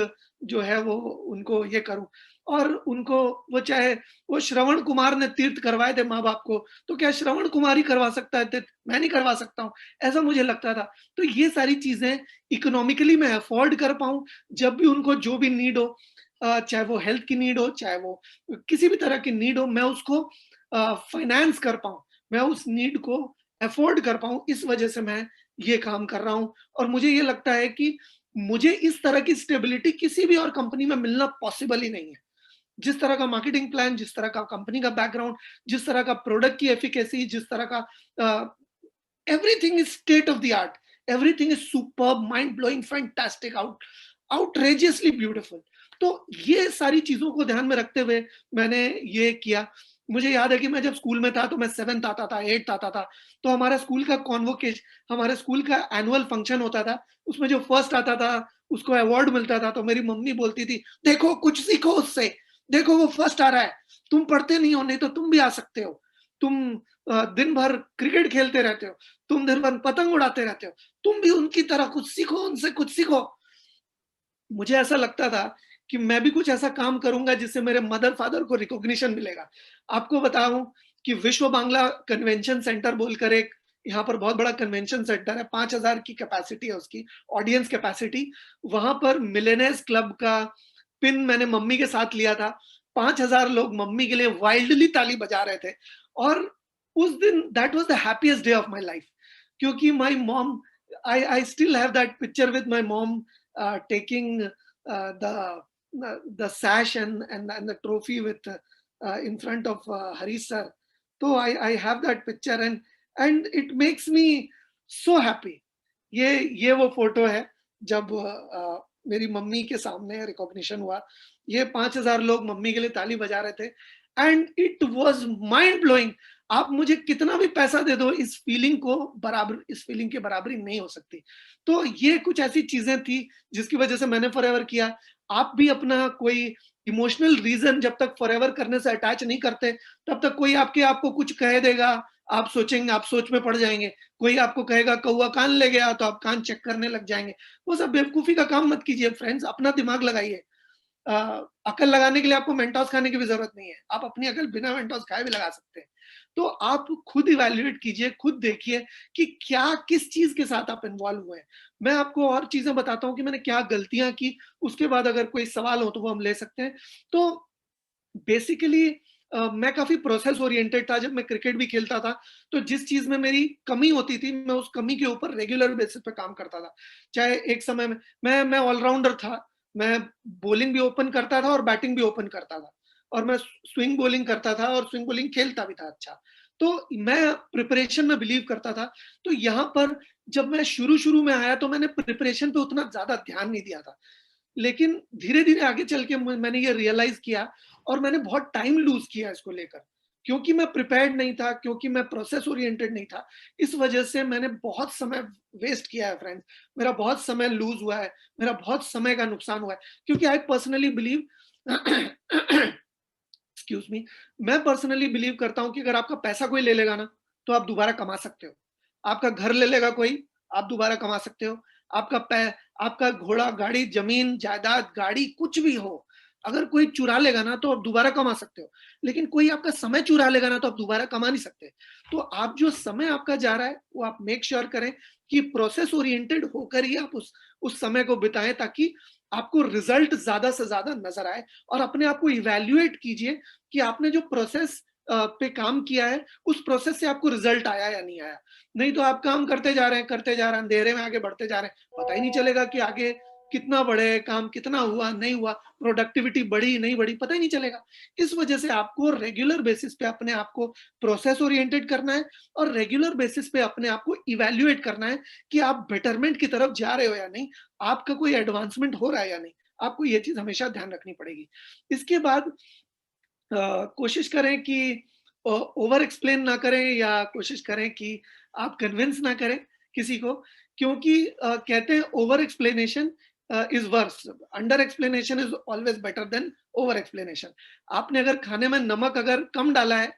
जो है वो उनको ये करूँ, और उनको वो चाहे वो श्रवण कुमार ने तीर्थ करवाए थे माँ-बाप को, तो क्या श्रवण कुमार ही करवा सकता है तीर्थ? मैं नहीं करवा सकता हूँ, ऐसा मुझे लगता था। तो ये सारी चीज़ें इकोनॉमिकली मैं अफ़ोर्ड कर पाऊँ, जब भी उनको जो भी नीड हो, चाहे वो हेल्थ की नीड हो, चाहे वो किसी भी तरह की नीड हो, मैं उसको फाइनेंस कर पाऊँ, मैं उस नीड को अफ़ोर्ड कर पाऊँ, इस वजह से मैं ये काम कर रहा हूँ। और मुझे ये लगता है कि मुझे इस तरह की स्टेबिलिटी किसी भी और कंपनी में मिलना पॉसिबल ही नहीं है। जिस तरह का मार्केटिंग प्लान, जिस तरह का कंपनी का बैकग्राउंड, जिस तरह का प्रोडक्ट की एफिकेसी, जिस तरह का everything is state of the art, everything is superb, mind blowing, fantastic, outrageously beautiful. तो ये सारी चीजों को ध्यान में रखते हुए मैंने ये किया। मुझे याद है कि मैं जब स्कूल में था तो मैं 7th आता था, 8th आता था, तो हमारा स्कूल का कॉन्वोकेशन, हमारे स्कूल का एनुअल फंक्शन होता था, उसमें जो फर्स्ट आता था उसको अवार्ड मिलता था, तो मेरी मम्मी बोलती थी, देखो कुछ सीखो उससे, देखो वो फर्स्ट आ रहा है, तुम पढ़ते नहीं हो, नहीं तो तुम भी आ सकते हो, तुम दिन भर क्रिकेट खेलते रहते हो, तुम दिन भर पतंग उड़ाते रहते हो, तुम भी उनकी तरह कुछ सीखो, उनसे कुछ सीखो। मुझे ऐसा लगता था कि मैं भी कुछ ऐसा काम करूंगा जिससे मेरे मदर फादर को रिकॉग्निशन मिलेगा। आपको बताऊं कि विश्व बांग्ला कन्वेंशन सेंटर बोलकर एक यहाँ पर बहुत बड़ा कन्वेंशन सेंटर है, 5,000 की कैपेसिटी है उसकी, ऑडियंस कैपेसिटी। वहां पर मिलेनियर्स क्लब का पिन मैंने मम्मी के साथ लिया था। 5,000 लोग मम्मी के लिए वाइल्डली ताली बजा रहे थे, और उस दिन that was the happiest day of my life, क्योंकि my mom, I still have that picture with my mom taking the sash and the trophy with in front of Harish sir. So I have that picture, and it makes me so happy. ये वो photo है जब मेरी mummy के सामने recognition हुआ। ये 5,000 लोग मम्मी के लिए ताली बजा रहे थे, and it was mind blowing. आप मुझे कितना भी पैसा दे दो, इस फीलिंग को बराबर, इस फीलिंग के बराबरी नहीं हो सकती। तो ये कुछ ऐसी चीजें थी जिसकी वजह से मैंने फॉरएवर किया। आप भी अपना कोई इमोशनल रीजन जब तक फॉरएवर करने से अटैच नहीं करते, तब तक कोई आपको कुछ कह देगा, आप सोचेंगे, आप सोच में पड़ जाएंगे। कोई आपको कहेगा कौवा कान ले गया, तो आप कान चेक करने लग जाएंगे। वो सब बेवकूफी का काम मत कीजिए फ्रेंड्स, अपना दिमाग लगाइए। अकल लगाने के लिए आपको मेंटोस खाने की भी जरूरत नहीं है, आप अपनी अकल बिना मेंटोस खाए भी लगा सकते हैं। तो आप खुद इवैल्यूएट कीजिए, खुद देखिए कि क्या, किस चीज के साथ आप इन्वॉल्व हुए हैं। मैं आपको और चीजें बताता हूँ कि मैंने क्या गलतियां की, उसके बाद अगर कोई सवाल हो तो वो हम ले सकते हैं। तो बेसिकली मैं काफी प्रोसेस ओरिएंटेड था। जब मैं क्रिकेट भी खेलता था, तो जिस चीज में मेरी कमी होती थी, मैं उस कमी के ऊपर रेगुलर बेसिस पे काम करता था। चाहे एक समय में मैं ऑलराउंडर था, मैं बॉलिंग भी ओपन करता था और बैटिंग भी ओपन करता था, और मैं स्विंग बॉलिंग करता था और स्विंग बॉलिंग खेलता भी था अच्छा। तो मैं प्रिपरेशन में बिलीव करता था। तो यहाँ पर जब मैं शुरू शुरू में आया तो मैंने प्रिपरेशन पे उतना ज्यादा ध्यान नहीं दिया था, लेकिन धीरे धीरे आगे चल के मैंने ये रियलाइज किया, और मैंने बहुत टाइम लूज किया इसको लेकर, क्योंकि मैं प्रिपेयर्ड नहीं था, क्योंकि मैं प्रोसेस ओरिएंटेड नहीं था। इस वजह से मैंने बहुत समय वेस्ट किया है फ्रेंड्स, मेरा बहुत समय लूज हुआ है, मेरा बहुत समय का नुकसान हुआ है, क्योंकि I personally believe excuse me, मैं पर्सनली बिलीव करता हूं कि अगर आपका पैसा कोई ले लेगा ना, तो आप दोबारा कमा सकते हो। आपका घर ले लेगा कोई, आप दोबारा कमा सकते हो। आपका पै आपका घोड़ा, गाड़ी, जमीन, जायदाद, गाड़ी, कुछ भी हो, अगर कोई चुरा लेगा ना, तो आप दोबारा कमा सकते हो। लेकिन कोई आपका समय चुरा लेगा ना, तो आप दोबारा कमा नहीं सकते। तो आप जो समय आपका जा रहा है, वो आप मेक श्योर करें कि प्रोसेस ओरिएंटेड होकर ही आप उस समय को बिताएं, ताकि आपको रिजल्ट ज्यादा से ज्यादा नजर आए। और अपने आप को इवैल्यूएट कीजिए कि आपने जो प्रोसेस पे काम किया है, उस प्रोसेस से आपको रिजल्ट आया या नहीं आया। नहीं तो आप काम करते जा रहे हैं, करते जा रहे हैं, अंधेरे में आगे बढ़ते जा रहे हैं, पता ही नहीं चलेगा कि आगे कितना बढ़े, काम कितना हुआ, नहीं हुआ, प्रोडक्टिविटी बढ़ी, नहीं बढ़ी, पता ही नहीं चलेगा। इस वजह से आपको रेगुलर बेसिस पे अपने आप को प्रोसेस ओरिएंटेड करना है, और रेगुलर बेसिस पे अपने आप को इवैल्यूएट करना है कि आप बेटरमेंट की तरफ जा रहे हो या नहीं, आपका कोई एडवांसमेंट हो रहा है या नहीं। आपको ये चीज हमेशा ध्यान रखनी पड़ेगी। इसके बाद कोशिश करें कि ओवर एक्सप्लेन ना करें, या कोशिश करें कि आप कन्विंस ना करें किसी को, क्योंकि कहते हैं over explanation is verse, under explanation is always better than over explanation. आपने अगर खाने में नमक अगर कम डाला है,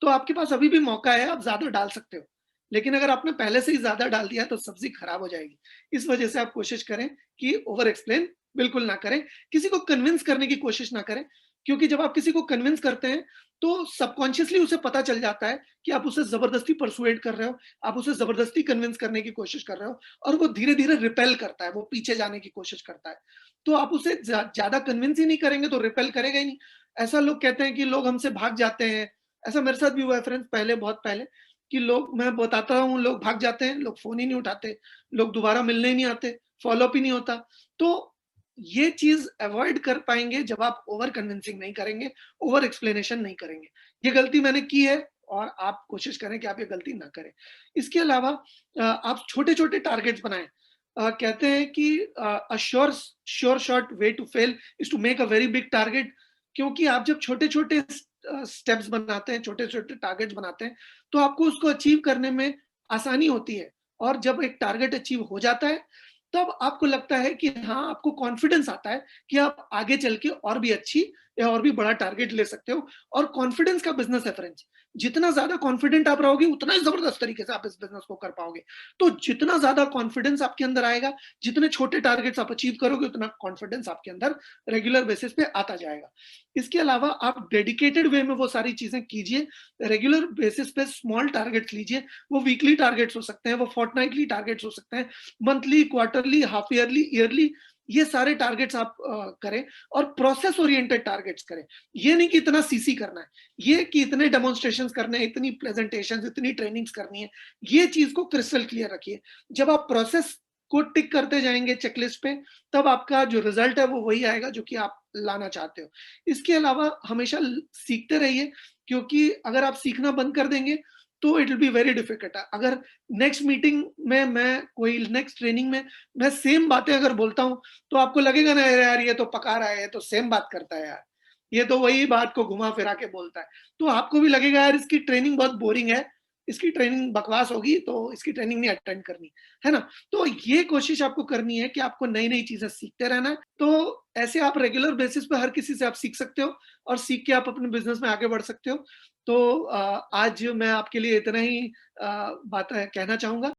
तो आपके पास अभी भी मौका है, आप ज़्यादा डाल सकते हो। लेकिन अगर आपने पहले से ही ज़्यादा डाल दिया, तो सब्ज़ी खराब हो जाएगी। इस वजह से आप कोशिश करें कि ओवर एक्सप्लेन बिल्कुल ना करें, किसी को कन्विंस करने की कोशिश ना करें, क्योंकि जब आप किसी को कन्विंस करते हैं, तो सबकॉन्शियसली उसे पता चल जाता है कि आप उसे ज़बरदस्ती परसुएड कर रहे हो, आप उसे ज़बरदस्ती कन्विंस करने की कोशिश कर रहे हो और वो धीरे-धीरे रिपेल करता है, वो पीछे जाने की कोशिश करता है। तो आप उसे ज़्यादा कन्विंस ही नहीं करेंगे तो रिपेल करेगा ही नहीं। ऐसा लोग कहते हैं कि लोग हमसे भाग जाते हैं, ऐसा मेरे साथ भी हुआ है फ्रेंड्स पहले, बहुत पहले, कि लोग, मैं बताता हूँ, लोग भाग जाते हैं, लोग फ़ोन ही नहीं उठाते, लोग दोबारा मिलने ही नहीं आते, फ़ॉलो अप ही नहीं होता। तो ये चीज़ अवॉइड कर पाएँगे जब आप ओवर कन्विंसिंग नहीं करेंगे, ओवर एक्सप्लेनेशन नहीं करेंगे। ये गलती मैंने की है और आप कोशिश करें कि आप ये गलती ना करें। इसके अलावा आप छोटे-छोटे टारगेट्स बनाएँ। कहते हैं कि a sure sure shot way to fail is to make a very big target, क्योंकि आप जब छोटे-छोटे स्टेप्स बनाते हैं, छोटे-छोटे टारगेट्स बनाते हैं, तो आपको उसको अचीव करने में आसानी होती है और जब एक टारगेट अचीव हो जाता है, तब आपको लगता है कि हाँ, आपको कॉन्फिडेंस आता है कि आप आगे चल के और भी अच्छी या और भी बड़ा टारगेट ले सकते हो और कॉन्फिडेंस का बिज़नेस है फ्रेंड्स। जितना ज़्यादा कॉन्फिडेंट आप रहोगे, उतना ही ज़बरदस्त तरीके से आप इस बिज़नेस को कर पाओगे। तो जितना ज़्यादा कॉन्फिडेंस आपके अंदर आएगा, जितने छोटे टारगेट्स आप अचीव करोगे, उतना कॉन्फिडेंस आपके अंदर रेगुलर बेसिस पे आता जाएगा। इसके अलावा आप डेडिकेटेड वे में वो सारी चीज़ें कीजिए, रेगुलर बेसिस पे स्मॉल टारगेट्स लीजिए, वो वीकली टारगेट्स हो सकते हैं, वो फोर्टनाइटली टारगेट्स हो सकते हैं, monthly, quarterly, half yearly, yearly, ये सारे टारगेट्स आप करें और प्रोसेस ओरिएंटेड टारगेट्स करें। ये नहीं कि इतना सीसी करना है, ये कि इतने डेमोंस्ट्रेशंस करने हैं, इतनी प्रेजेंटेशंस, इतनी ट्रेनिंग्स करनी है, ये चीज़ को क्रिस्टल क्लियर रखिए। जब आप प्रोसेस को टिक करते जाएँगे चेकलिस्ट पे, तब आपका जो रिजल्ट है वो वही आएगा जो कि आप लाना चाहते हो। इसके अलावा हमेशा सीखते रहिए, क्योंकि अगर आप सीखना बंद कर देंगे, तो it will be very difficult. अगर नेक्स्ट मीटिंग में मैं कोई नेक्स्ट ट्रेनिंग में मैं सेम बातें अगर बोलता हूँ, तो आपको लगेगा ना, अरे यार ये तो पका रहा है, ये तो सेम बात करता है यार, ये तो वही बात को घुमा फिरा के बोलता है। तो आपको भी लगेगा यार इसकी ट्रेनिंग बहुत बोरिंग है, इसकी ट्रेनिंग बकवास होगी, तो इसकी ट्रेनिंग नहीं अटेंड करनी, है ना? तो ये कोशिश आपको करनी है कि आपको नई-नई चीज़ें सीखते रहना है। तो ऐसे आप रेगुलर बेसिस पे हर किसी से आप सीख सकते हो और सीख के आप अपने बिज़नेस में आगे बढ़ सकते हो। तो आज मैं आपके लिए इतना ही बातें कहना चाहूँगा।